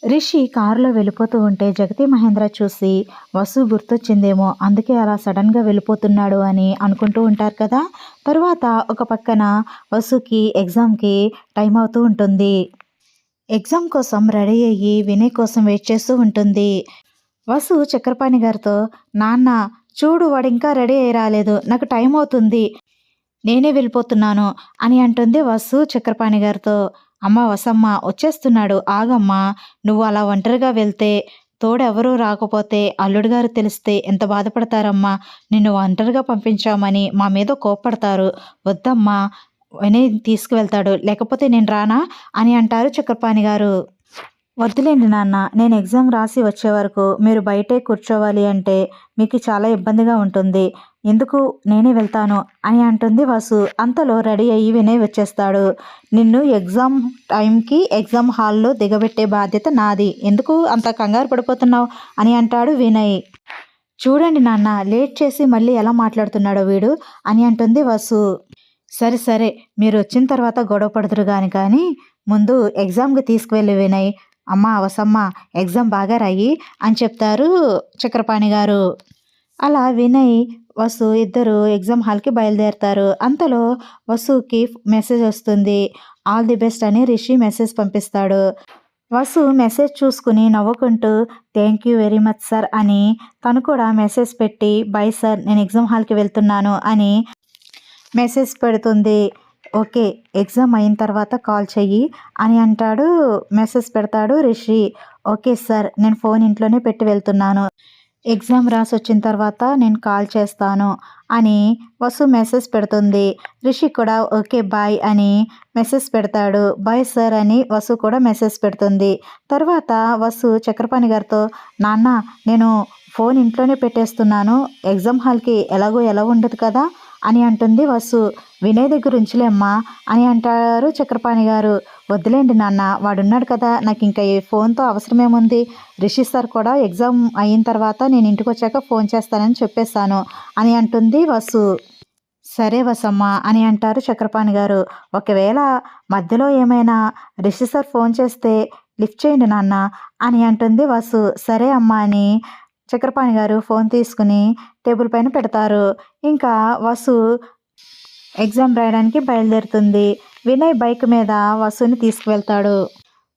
రిషి కారులో వెళ్ళిపోతూ ఉంటే జగతి మహేంద్ర చూసి వసు గుర్తొచ్చిందేమో అందుకే అలా సడన్గా వెళ్ళిపోతున్నాడు అని అనుకుంటూ ఉంటారు కదా. తరువాత ఒక పక్కన వసుకి ఎగ్జామ్కి టైం అవుతూ ఉంటుంది. ఎగ్జామ్ కోసం రెడీ అయ్యి వినయ్ కోసం వెయిట్ చేస్తూ ఉంటుంది. వసు చక్రపాణి గారితో, నాన్న చూడు వాడు ఇంకా రెడీ అయ్యి రాలేదు, నాకు టైం అవుతుంది, నేనే వెళ్ళిపోతున్నాను అని అంటుంది వసు చక్రపాణి గారితో. అమ్మ వసమ్మ వచ్చేస్తున్నాడు ఆగమ్మా, నువ్వు అలా ఒంటరిగా వెళ్తే తోడెవరూ రాకపోతే అల్లుడు గారు తెలిస్తే ఎంత బాధపడతారమ్మా, నిన్ను ఒంటరిగా పంపించామని మా మీద కోప్పడతారు, వద్దమ్మా వినయ్ తీసుకువెళ్తాడు లేకపోతే నేను రానా అని అంటారు చక్రపాణి గారు. వద్దులేండి నాన్న, నేను ఎగ్జామ్ రాసి వచ్చే వరకు మీరు బయటే కూర్చోవాలి అంటే మీకు చాలా ఇబ్బందిగా ఉంటుంది, ఎందుకు నేనే వెళ్తాను అని అంటుంది వసు. అంతలో రెడీ అయ్యి వినయ్ వచ్చేస్తాడు. నిన్ను ఎగ్జామ్ టైంకి ఎగ్జామ్ హాల్లో దిగబెట్టే బాధ్యత నాది, ఎందుకు అంత కంగారు పడిపోతున్నావు అని అంటాడు వినయ్. చూడండి నాన్న, లేట్ చేసి మళ్ళీ ఎలా మాట్లాడుతున్నాడో వీడు అని అంటుంది వసు. సరే సరే, మీరు వచ్చిన తర్వాత గొడవ పడుతురు కానీ ముందు ఎగ్జామ్కి తీసుకువెళ్ళి వినయ్, అమ్మ వసమ్మ ఎగ్జామ్ బాగా రాయి అని చెప్తారు చక్రపాణి గారు. అలా వినయ్ వసు ఇద్దరు ఎగ్జామ్ హాల్కి బయలుదేరుతారు. అంతలో వసుకి మెసేజ్ వస్తుంది. ఆల్ ది బెస్ట్ అని రిషి మెసేజ్ పంపిస్తాడు. వసు మెసేజ్ చూసుకుని నవ్వుకుంటూ thank you very much sir అని తను కూడా మెసేజ్ పెట్టి బై సార్ నేను ఎగ్జామ్ హాల్కి వెళ్తున్నాను అని మెసేజ్ పెడుతుంది. ఓకే ఎగ్జామ్ అయిన తర్వాత కాల్ చెయ్యి అని అంటాడు. మెసేజ్ పెడతాడు రిషి. ఓకే సార్, నేను ఫోన్ ఇంట్లోనే పెట్టి వెళ్తున్నాను, ఎగ్జామ్ రాసి వచ్చిన తర్వాత నేను కాల్ చేస్తాను అని వసు మెసేజ్ పెడుతుంది. రిషి కూడా ఓకే బాయ్ అని మెసేజ్ పెడతాడు. బాయ్ సార్ అని వసు కూడా మెసేజ్ పెడుతుంది. తర్వాత వసు చక్రపాణి గారితో, నాన్న నేను ఫోన్ ఇంట్లోనే పెట్టేస్తున్నాను, ఎగ్జామ్ హాల్కి ఎలాగో ఎలా ఉండదు కదా అని అంటుంది వసు. వినయ్ దగ్గర ఉంచులేమ్మా అని అంటారు చక్రపాణి గారు. వద్దులేండి నాన్న, వాడున్నాడు కదా, నాకు ఇంకా ఈ ఫోన్తో అవసరమేముంది, రిషి సార్ కూడా ఎగ్జామ్ అయిన తర్వాత నేను ఇంటికి వచ్చాక ఫోన్ చేస్తానని చెప్పేశాను అని అంటుంది వసు. సరే వసమ్మ అని అంటారు చక్రపాణి గారు. ఒకవేళ మధ్యలో ఏమైనా రిషి సార్ ఫోన్ చేస్తే లిఫ్ట్ చేయండి నాన్న అని అంటుంది వసు. సరే అమ్మ అని చక్రపాణి గారు ఫోన్ తీసుకుని టేబుల్ పైన పెడతారు. ఇంకా వసు ఎగ్జామ్ రాయడానికి బయలుదేరుతుంది. వినయ్ బైక్ మీద వసుని తీసుకువెళ్తాడు.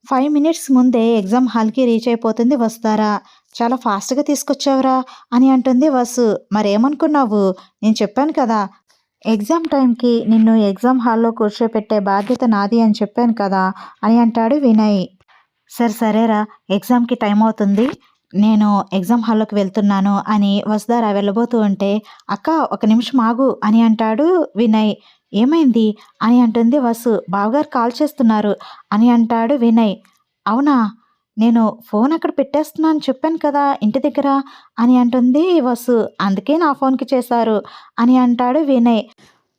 5 మినిట్స్ ముందే ఎగ్జామ్ హాల్కి రీచ్ అయిపోతుంది వస్తారా. చాలా ఫాస్ట్గా తీసుకొచ్చావురా అని అంటుంది వసు. మరేమనుకున్నావు, నేను చెప్పాను కదా ఎగ్జామ్ టైంకి నిన్ను ఎగ్జామ్ హాల్లో కూర్చోపెట్టే బాధ్యత నాది అని చెప్పాను కదా అని అంటాడు వినయ్. సరేరా, ఎగ్జామ్కి టైం అవుతుంది, నేను ఎగ్జామ్ హాల్లోకి వెళ్తున్నాను అని వసుధార వెళ్ళబోతూ ఉంటే, అక్క ఒక నిమిషం ఆగు అని అంటాడు వినయ్. ఏమైంది అని అంటుంది వసు. బావగారు కాల్ చేస్తున్నారు అని అంటాడు వినయ్. అవునా, నేను ఫోన్ అక్కడ పెట్టేస్తున్నాను చెప్పాను కదా ఇంటి దగ్గర అని అంటుంది వసు. అందుకే నా ఫోన్కి చేశారు అని అంటాడు వినయ్.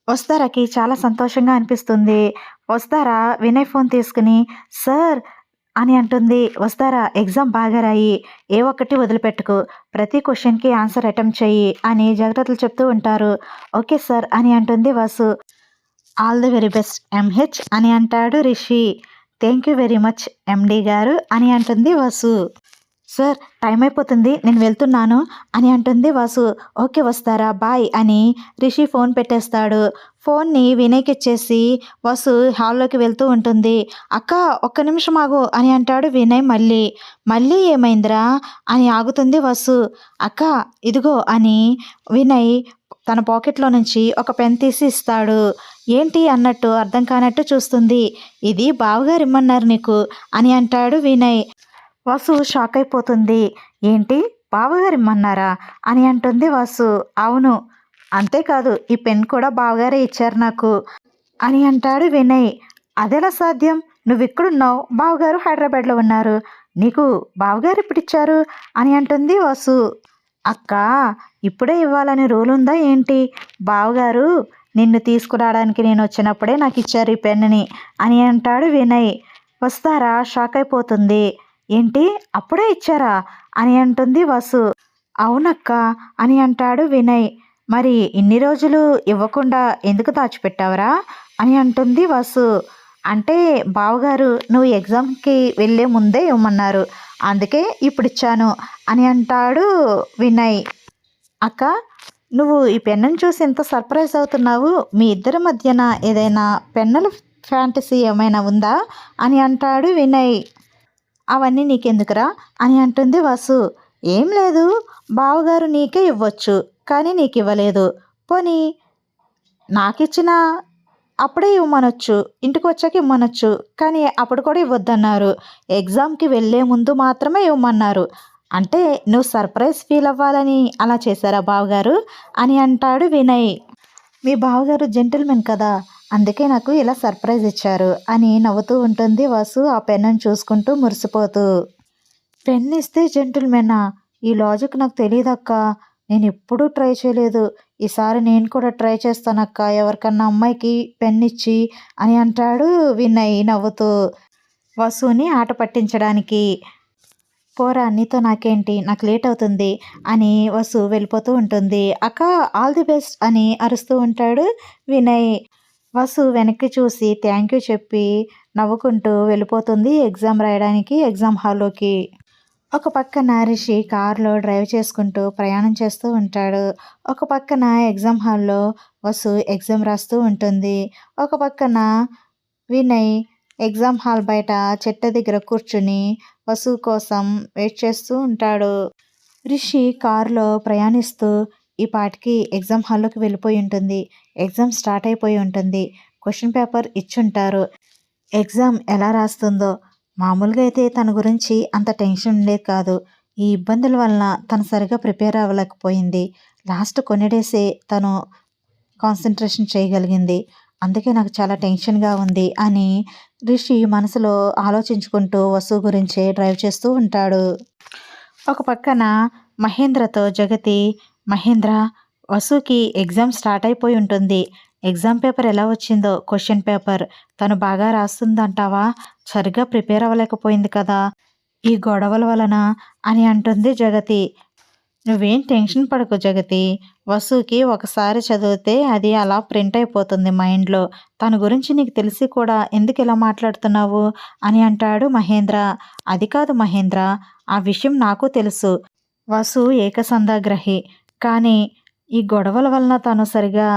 వసుధారకి చాలా సంతోషంగా అనిపిస్తుంది. వసుధార వినయ్ ఫోన్ తీసుకుని సార్ అని అంటుంది. వస్తారా ఎగ్జామ్ బాగా రాయి, ఏ ఒక్కటి వదిలిపెట్టుకు, ప్రతి క్వశ్చన్కి ఆన్సర్ అటెంప్ట్ చెయ్యి అని జాగ్రత్తలు చెప్తూ ఉంటారు. ఓకే సార్ అని అంటుంది Vasu. All the very best M H అని అంటాడు Rishi. Thank you very much MD గారు అని అంటుంది వసు. సార్ టైం అయిపోతుంది నేను వెళ్తున్నాను అని అంటుంది వసు. ఓకే వస్తారా బాయ్ అని రిషి ఫోన్ పెట్టేస్తాడు. ఫోన్ని వినయ్కి ఇచ్చేసి వసు హాల్లోకి వెళ్తూ ఉంటుంది. అక్క ఒక్క నిమిషం ఆగు అని అంటాడు వినయ్. మళ్ళీ ఏమైందిరా అని ఆగుతుంది వసు. అక్క ఇదిగో అని వినయ్ తన పాకెట్లో నుంచి ఒక పెన్ తీసి ఇస్తాడు. ఏంటి అన్నట్టు అర్థం కానట్టు చూస్తుంది. ఇది బావగారు ఇమ్మన్నారు నీకు అని అంటాడు వినయ్. వసు షాక్ అయిపోతుంది. ఏంటి బావగారు ఇమ్మన్నారా అని అంటుంది వసు. అవును, అంతేకాదు ఈ పెన్ కూడా బావగారే ఇచ్చారు నాకు అని అంటాడు వినయ్. అదెలా సాధ్యం, నువ్వు ఇక్కడున్నావు, బావగారు హైదరాబాద్లో ఉన్నారు, నీకు బావగారు ఇప్పుడు ఇచ్చారు అని అంటుంది వసు. అక్క ఇప్పుడే ఇవ్వాలని రూల్ ఉందా ఏంటి, బావగారు నిన్ను తీసుకురావడానికి నేను వచ్చినప్పుడే నాకు ఇచ్చారు ఈ పెన్నుని అని అంటాడు వినయ్. వస్తారా షాక్ అయిపోతుంది. ఏంటి అప్పుడే ఇచ్చారా అని అంటుంది వసు. అవునక్క అని అంటాడు వినయ్. మరి ఇన్ని రోజులు ఇవ్వకుండా ఎందుకు దాచిపెట్టావరా అని అంటుంది వసు. అంటే బావగారు నువ్వు ఎగ్జామ్కి వెళ్ళే ముందే ఇవ్వమన్నారు, అందుకే ఇప్పుడు ఇచ్చాను అని అంటాడు వినయ్. అక్క, నువ్వు ఈ పెన్నును చూసి ఎంత సర్ప్రైజ్ అవుతున్నావు? మీ ఇద్దరి మధ్యన ఏదైనా పెన్నుల ఫ్యాంటసీ ఏమైనా ఉందా అని అంటాడు వినయ్. అవన్నీ నీకెందుకురా అని అంటుంది వసు. ఏం లేదు, బావగారు నీకే ఇవ్వచ్చు కానీ నీకు ఇవ్వలేదు. పోనీ నాకిచ్చిన అప్పుడే ఇవ్వమనొచ్చు, ఇంటికి వచ్చాక ఇవ్వమనొచ్చు, కానీ అప్పుడు కూడా ఇవ్వద్దన్నారు. ఎగ్జామ్కి వెళ్ళే ముందు మాత్రమే ఇవ్వమన్నారు. అంటే నువ్వు సర్ప్రైజ్ ఫీల్ అవ్వాలని అలా చేశారా బావగారు అని అంటాడు వినయ్. మీ బావగారు జెంటిల్మెన్ కదా, అందుకే నాకు ఇలా సర్ప్రైజ్ ఇచ్చారు అని నవ్వుతూ ఉంటుంది వసు ఆ పెన్నును చూసుకుంటూ మురిసిపోతూ. పెన్ ఇస్తే జెంటిల్మెనా? ఈ లాజిక్ నాకు తెలియదక్క, నేను ఎప్పుడూ ట్రై చేయలేదు. ఈసారి నేను కూడా ట్రై చేస్తానక్క, ఎవరికన్నా అమ్మాయికి పెన్ ఇచ్చి అని అంటాడు వినయ్ నవ్వుతూ వసుని ఆట పట్టించడానికి. పోరా నీతో నాకేంటి, నాకు లేట్ అవుతుంది అని వసు వెళ్ళిపోతూ ఉంటుంది. అక్క ఆల్ ది బెస్ట్ అని అరుస్తూ ఉంటాడు వినయ్. వసు వెనక్కి చూసి థ్యాంక్ యూ చెప్పి నవ్వుకుంటూ వెళ్ళిపోతుంది ఎగ్జామ్ రాయడానికి ఎగ్జామ్ హాల్లోకి. ఒక పక్కన రిషి కారులో డ్రైవ్ చేసుకుంటూ ప్రయాణం చేస్తూ ఉంటాడు. ఒక పక్కన ఎగ్జామ్ హాల్లో వసు ఎగ్జామ్ రాస్తూ ఉంటుంది. ఒక పక్కన వినయ్ ఎగ్జామ్ హాల్ బయట చెట్టు దగ్గర కూర్చుని వసు కోసం వెయిట్ చేస్తూ ఉంటాడు. రిషి కారులో ప్రయాణిస్తూ ఈ పాటికి ఎగ్జామ్ హాల్లోకి వెళ్ళిపోయి ఉంటుంది. ఎగ్జామ్ స్టార్ట్ అయిపోయి ఉంటుంది. Question paper ఇచ్చుంటారు. ఎగ్జామ్ ఎలా రాస్తుందో. మామూలుగా అయితే తన గురించి అంత టెన్షన్ ఉండేది కాదు. ఈ ఇబ్బందుల వలన తను సరిగా ప్రిపేర్ అవ్వలేకపోయింది. లాస్ట్ కొన్ని డేసే తను కాన్సన్ట్రేషన్ చేయగలిగింది. అందుకే నాకు చాలా టెన్షన్గా ఉంది అని రిషి మనసులో ఆలోచించుకుంటూ వసు గురించే డ్రైవ్ చేస్తూ ఉంటాడు. ఒక పక్కన మహేంద్రతో జగతి, మహేంద్ర, వసుకి ఎగ్జామ్ స్టార్ట్ అయిపోయి ఉంటుంది. ఎగ్జామ్ పేపర్ ఎలా వచ్చిందో, క్వశ్చన్ పేపర్ తను బాగా రాస్తుందంటావా? సరిగ్గా ప్రిపేర్ అవ్వలేకపోయింది కదా ఈ గొడవల వలన అని అంటుంది జగతి. నువ్వేం టెన్షన్ పడకు జగతి, వసుకి ఒకసారి చదివితే అది అలా ప్రింట్ అయిపోతుంది మైండ్లో. తన గురించి నీకు తెలిసి కూడా ఎందుకు ఇలా మాట్లాడుతున్నావు అని అంటాడు మహేంద్ర. అది కాదు మహేంద్ర, ఆ విషయం నాకు తెలుసు. వసు ఏకసంధాగ్రహి, కానీ ఈ గొడవల వలన తను సరిగా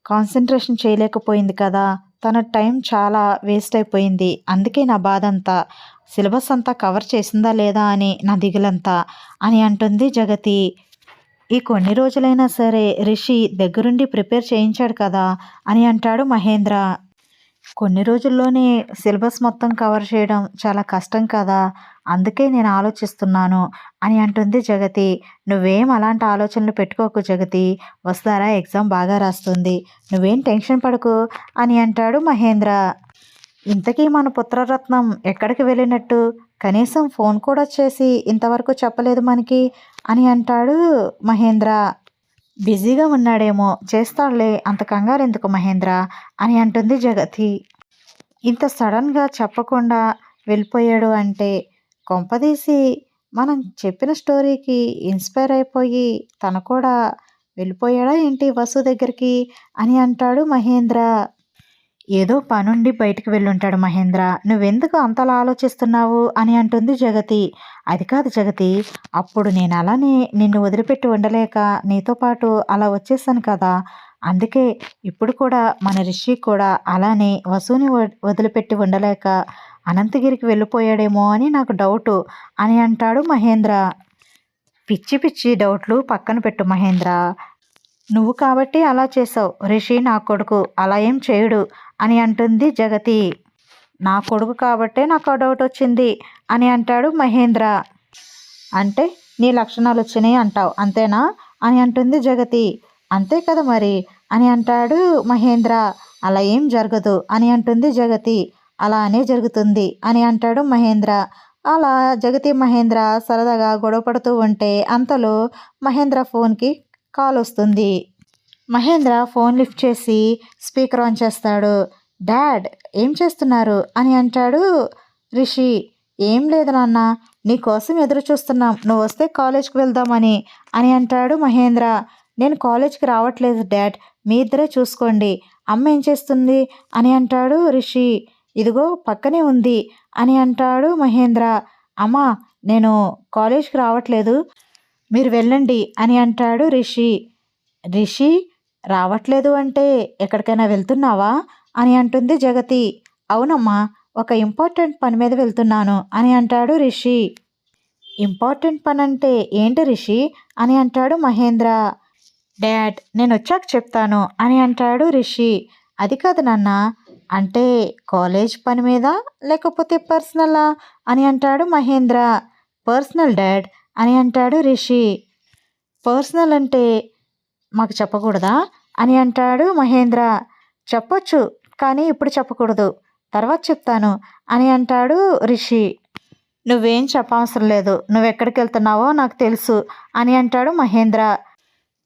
కాన్సన్ట్రేషన్ చేయలేకపోయింది కదా, తన టైం చాలా వేస్ట్ అయిపోయింది. అందుకే నా బాధ అంతా. సిలబస్ అంతా కవర్ చేసిందా లేదా అని నా దిగులంతా అని అంటుంది జగతి. ఈ కొన్ని రోజులైనా సరే రిషి దగ్గరుండి ప్రిపేర్ చేయించాడు కదా అని అంటాడు మహేంద్ర. కొన్ని రోజుల్లోనే సిలబస్ మొత్తం కవర్ చేయడం చాలా కష్టం కదా, అందుకే నేను ఆలోచిస్తున్నాను అని అంటుంది జగతి. నువ్వేం అలాంటి ఆలోచనలు పెట్టుకోకు జగతి, వస్తారా ఎగ్జామ్ బాగా రాస్తుంది, నువ్వేం టెన్షన్ పడకు అని అంటాడు మహేంద్ర. ఇంతకీ మన పుత్రరత్నం ఎక్కడికి వెళ్ళినట్టు? కనీసం ఫోన్ కూడా చేసి ఇంతవరకు చెప్పలేదు మనకి అని అంటాడు మహేంద్ర. బిజీగా ఉన్నాడేమో, చేస్తాడులే, అంత కంగారు ఎందుకు మహేంద్ర అని అంటుంది జగతి. ఇంత సడన్గా చెప్పకుండా వెళ్ళిపోయాడు అంటే కొంపదీసి మనం చెప్పిన స్టోరీకి ఇన్స్పైర్ అయిపోయి తను కూడా వెళ్ళిపోయాడా ఏంటి వసు దగ్గరికి అని అంటాడు మహేంద్ర. ఏదో పనుండి బయటికి వెళ్ళుంటాడు మహేంద్ర, నువ్వెందుకు అంతలా ఆలోచిస్తున్నావు అని అంటుంది జగతి. అది కాదు జగతి, అప్పుడు నేను అలానే నిన్ను వదిలిపెట్టి ఉండలేక నీతో పాటు అలా వచ్చేసాను కదా, అందుకే ఇప్పుడు కూడా మన రిషి కూడా అలానే వసుని వదిలిపెట్టి ఉండలేక అనంతగిరికి వెళ్ళిపోయాడేమో అని నాకు డౌటు అని అంటాడు మహేంద్ర. పిచ్చి పిచ్చి డౌట్లు పక్కన పెట్టు మహేంద్ర, నువ్వు కాబట్టి అలా చేసావు, రిషి నా కొడుకు అలా ఏం చేయడు అని అంటుంది జగతి. నా కొడుకు కాబట్టే నాకు ఆ డౌట్ వచ్చింది అని అంటాడు మహేంద్ర. అంటే నీ లక్షణాలు వచ్చినాయి అంటావు అంతేనా అని అంటుంది జగతి. అంతే కదా మరి అని అంటాడు మహేంద్ర. అలా ఏం జరగదు అని అంటుంది జగతి. అలానే జరుగుతుంది అని అంటాడు మహేంద్ర. అలా జగతి మహేంద్ర సరదాగా గొడవపడుతూ ఉంటే అంతలో మహేంద్ర ఫోన్కి కాల్ వస్తుంది. మహేంద్ర ఫోన్ లిఫ్ట్ చేసి స్పీకర్ ఆన్ చేస్తాడు. డాడ్ ఏం చేస్తున్నారు అని అంటాడు రిషి. ఏం లేదు నాన్న, నీకోసం ఎదురు చూస్తున్నాం, నువ్వు వస్తే కాలేజ్కి వెళ్దామని అని అంటాడు మహేంద్ర. నేను కాలేజ్కి రావట్లేదు డాడ్, మీ ఇద్దరే చూసుకోండి, అమ్మ ఏం చేస్తుంది అని అంటాడు రిషి. ఇదిగో పక్కనే ఉంది అని అంటాడు మహేంద్ర. అమ్మా, నేను కాలేజ్కి రావట్లేదు, మీరు వెళ్ళండి అని అంటాడు రిషి. రిషి, రావట్లేదు అంటే ఎక్కడికైనా వెళ్తున్నావా అని అంటుంది జగతి. అవునమ్మా, ఒక ఇంపార్టెంట్ పని మీద వెళ్తున్నాను అని అంటాడు రిషి. ఇంపార్టెంట్ పని అంటే ఏంటి రిషి అని అంటాడు మహేంద్ర. డాడ్, నేను వచ్చాక చెప్తాను అని అంటాడు రిషి. అది కాదు నాన్న, అంటే కాలేజ్ పని మీద లేకపోతే పర్సనలా అని అంటాడు మహేంద్ర. పర్సనల్ డాడ్ అని అంటాడు రిషి. పర్సనల్ అంటే మాకు చెప్పకూడదా అని అంటాడు మహేంద్ర. చెప్పొచ్చు, కానీ ఇప్పుడు చెప్పకూడదు, తర్వాత చెప్తాను అని అంటాడు రిషి. నువ్వేం చెప్పవసరం లేదు, నువ్వెక్కడికి వెళ్తున్నావో నాకు తెలుసు అని అంటాడు మహేంద్ర.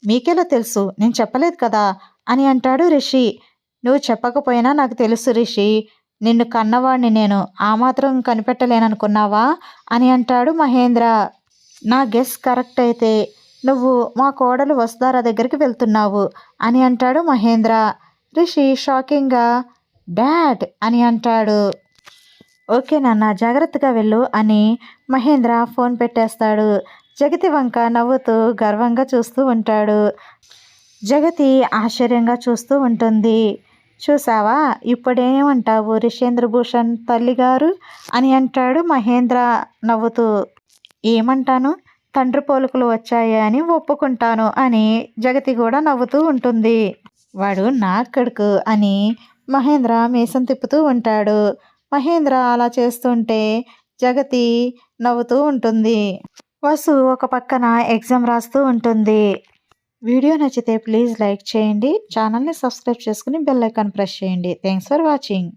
మీకెలా తెలుసు, నేను చెప్పలేదు కదా అని అంటాడు రిషి. నువ్వు చెప్పకపోయినా నాకు తెలుసు రిషి, నిన్ను కన్నవాడిని నేను, ఆ మాత్రం కనిపెట్టలేననుకున్నావా అని అంటాడు మహేంద్ర. నా గెస్ కరెక్ట్ అయితే నువ్వు మా కోడలు వసుధార దగ్గరికి వెళ్తున్నావు అని అంటాడు మహేంద్ర. రిషి షాకింగ్గా డాడ్ అని అంటాడు. ఓకే నాన్న, జాగ్రత్తగా వెళ్ళు అని మహేంద్ర ఫోన్ పెట్టేస్తాడు. జగతి వంక నవ్వుతూ గర్వంగా చూస్తూ ఉంటాడు. జగతి ఆశ్చర్యంగా చూస్తూ ఉంటుంది. చూసావా, ఇప్పుడేమంటావు రిషేంద్రభూషణ్ తల్లిగారు అని అంటాడు మహేంద్ర నవ్వుతూ. ఏమంటాను, తండ్రి పోలికలు వచ్చాయి అని ఒప్పుకుంటాను అని జగతి కూడా నవ్వుతూ ఉంటుంది. వాడు నా కొడుకు అని మహేంద్ర మీసం తిప్పుతూ ఉంటాడు. మహేంద్ర అలా చేస్తుంటే జగతి నవ్వుతూ ఉంటుంది. వసు ఒక పక్కన ఎగ్జామ్ రాస్తూ ఉంటుంది. వీడియో నచ్చితే ప్లీజ్ లైక్ చేయండి, ఛానల్ని సబ్స్క్రైబ్ చేసుకుని బెల్ ఐకాన్ ప్రెస్ చేయండి. Thanks for watching.